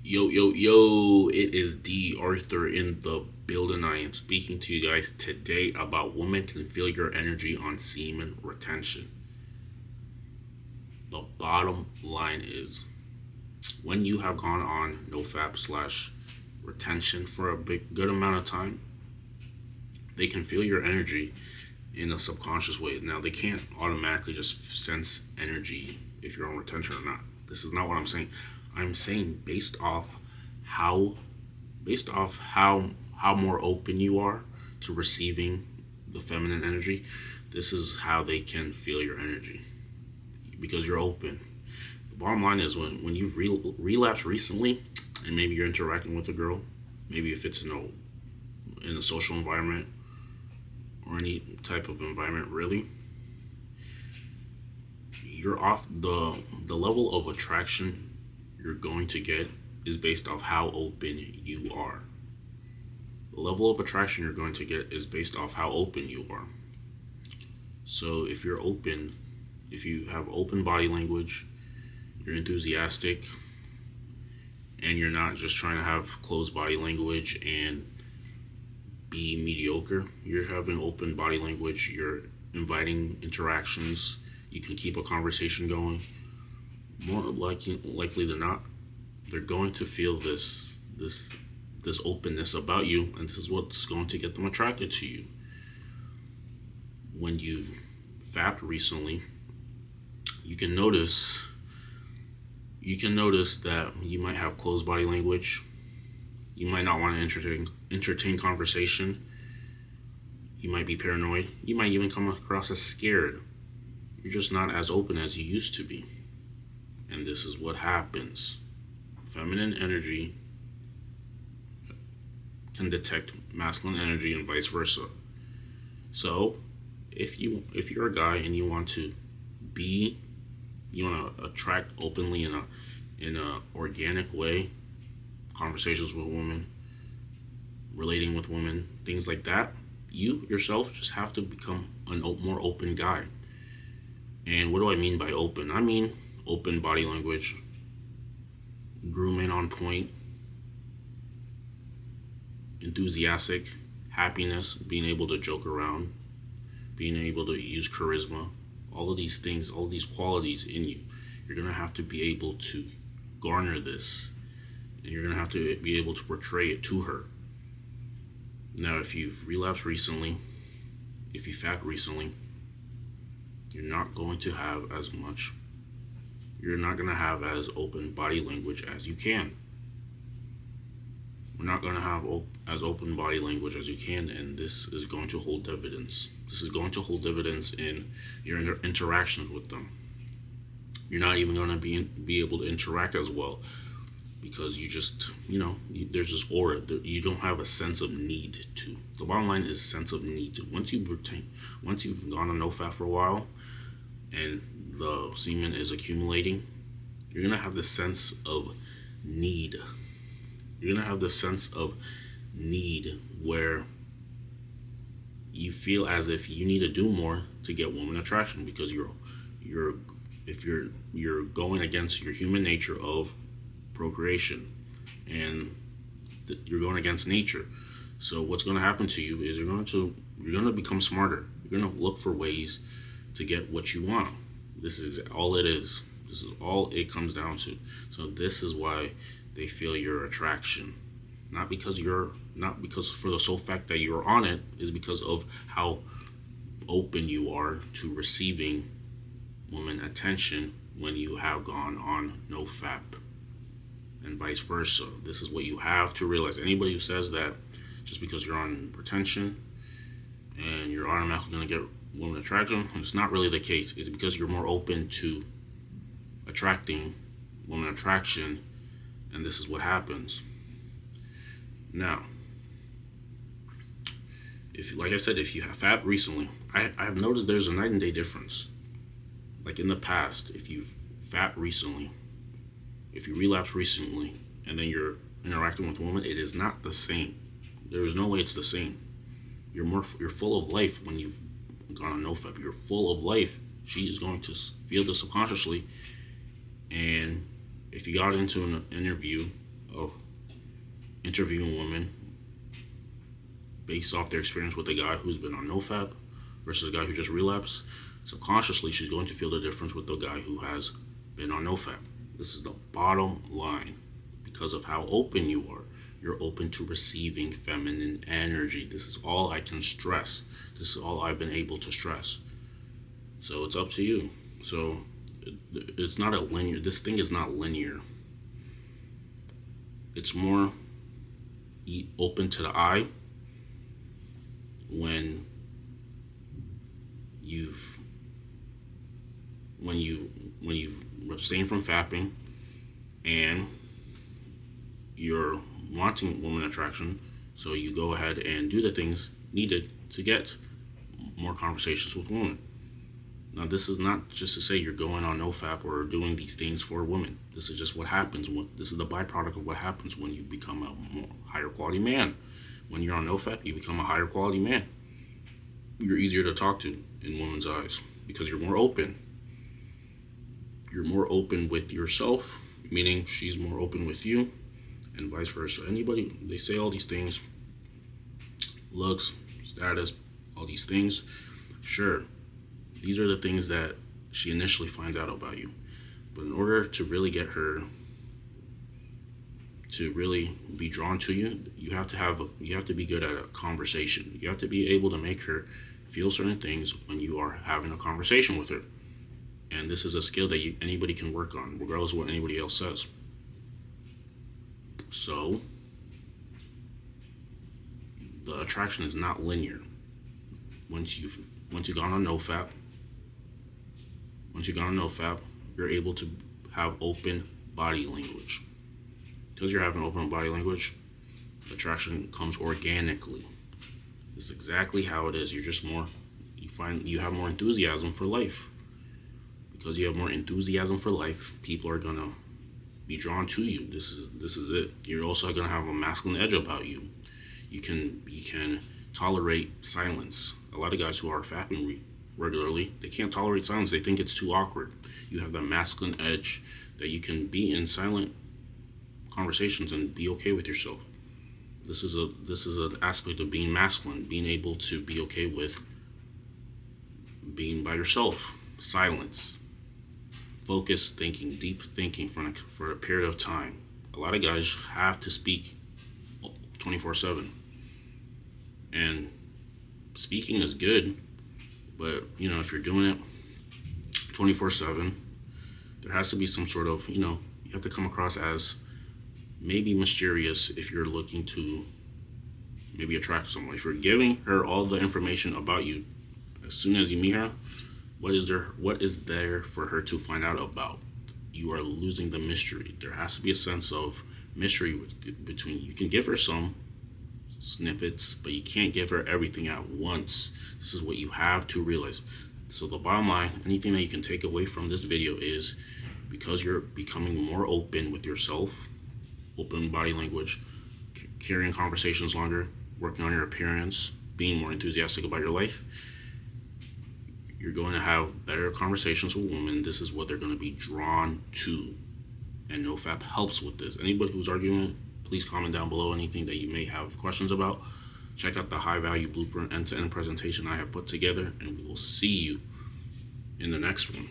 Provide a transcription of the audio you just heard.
Yo, yo, yo, it is D.Arthur in the building. I am speaking to you guys today about women can feel your energy on semen retention. The bottom line is when you have gone on nofap slash retention for a good amount of time, they can feel your energy in a subconscious way. Now, they can't automatically just sense energy if you're on retention or not. This is not what I'm saying. I'm saying how based off how more open you are to receiving the feminine energy, this is how they can feel your energy because you're open. The bottom line is when you've relapsed recently, and maybe you're interacting with a girl, maybe if it's in a social environment or any type of environment, really, you're off the level of attraction you're going to get is based off how open you are. The level of attraction you're going to get is based off how open you are. So if you're open, if you have open body language, you're enthusiastic, and you're not just trying to have closed body language and be mediocre, you're having open body language, you're inviting interactions, you can keep a conversation going, more likely than not, they're going to feel this openness about you, and this is what's going to get them attracted to you. When you've fapped recently, you can notice that you might have closed body language. You might not want to entertain conversation. You might be paranoid. You might even come across as scared. You're just not as open as you used to be. And this is what happens. Feminine energy can detect masculine energy and vice versa. So, if you're a guy and you want to attract openly in a organic way, conversations with women, relating with women, things like that, you yourself just have to become a more open guy. And what do I mean by open? I mean open body language, grooming on point, enthusiastic, happiness, being able to joke around, being able to use charisma, all of these things, all of these qualities in you. You're going to have to be able to garner this, and you're going to have to be able to portray it to her. Now, if you've relapsed recently, if you fat recently, you're not going to have as much, you're not going to have as open body language as you can. We're not going to have as open body language as you can, and this is going to hold evidence. This is going to hold evidence in your interactions with them. You're not even going to be able to interact as well because you just, there's this aura that you don't have a sense of need to. The bottom line is sense of need to. Once you've gone on nofap for a while, and the semen is accumulating, you're gonna have the sense of need. You're gonna have the sense of need where you feel as if you need to do more to get woman attraction because you're going against your human nature of procreation, and you're going against nature. So what's going to happen to you is you're going to become smarter. You're going to look for ways to get what you want. This is all it is. This is all it comes down to. So this is why they feel your attraction. Not because for the sole fact that you're on it, is because of how open you are to receiving woman attention when you have gone on nofap, and vice versa. This is what you have to realize. Anybody who says that just because you're on retention and you're automatically going to get woman attraction, it's not really the case. It's because you're more open to attracting woman attraction, and this is what happens. Now, like I said, if you have fat recently, I've noticed there's a night and day difference. Like in the past, if you've fat recently, if you relapse recently, and then you're interacting with a woman, it is not the same. There is no way it's the same. You're full of life when you've gone on nofap. You're full of life. She is going to feel this subconsciously, and if you got into an interview, of interviewing women based off their experience with a guy who's been on nofap versus a guy who just relapsed, subconsciously she's going to feel the difference with the guy who has been on nofap. This is the bottom line. Because of how open you are, you're open to receiving feminine energy. This is all I can stress. This is all I've been able to stress. So it's up to you. So it's not a linear, this thing is not linear. It's more open to the eye when you've abstained from fapping and you're wanting woman attraction, so you go ahead and do the things needed to get more conversations with women. Now, this is not just to say you're going on nofap or doing these things for women. This is just what happens. This is the byproduct of what happens when you become a more higher quality man. When you're on nofap, you become a higher quality man. You're easier to talk to in women's eyes because you're more open. You're more open with yourself, meaning she's more open with you, and vice versa. Anybody, they say all these things, looks, status, all these things. Sure, these are the things that she initially finds out about you. But in order to really get her to really be drawn to you, you have to be good at a conversation. You have to be able to make her feel certain things when you are having a conversation with her. And this is a skill that anybody can work on, regardless of what anybody else says. So, the attraction is not linear. Once you've gone on nofap, you're able to have open body language. Because you're having open body language, attraction comes organically. It's exactly how it is. You have more enthusiasm for life. Because you have more enthusiasm for life, people are gonna be drawn to you. This is it. You're also gonna have a masculine edge about you. You can tolerate silence. A lot of guys who are fapping regularly, they can't tolerate silence. They think it's too awkward. You have that masculine edge that you can be in silent conversations and be okay with yourself. This is an aspect of being masculine, being able to be okay with being by yourself, silence, focused thinking, deep thinking for a period of time. A lot of guys have to speak 24/7, and speaking is good, but if you're doing it 24/7, there has to be some sort of you have to come across as maybe mysterious if you're looking to maybe attract someone. If you're giving her all the information about you as soon as you meet her, what is there for her to find out about? You are losing the mystery. There has to be a sense of mystery between. You can give her some snippets, but you can't give her everything at once. This is what you have to realize. So the bottom line, anything that you can take away from this video is, because you're becoming more open with yourself, open body language, carrying conversations longer, working on your appearance, being more enthusiastic about your life, you're going to have better conversations with women. This is what they're going to be drawn to. And nofap helps with this. Anybody who's arguing, please comment down below anything that you may have questions about. Check out the high value blueprint end-to-end presentation I have put together, and we will see you in the next one.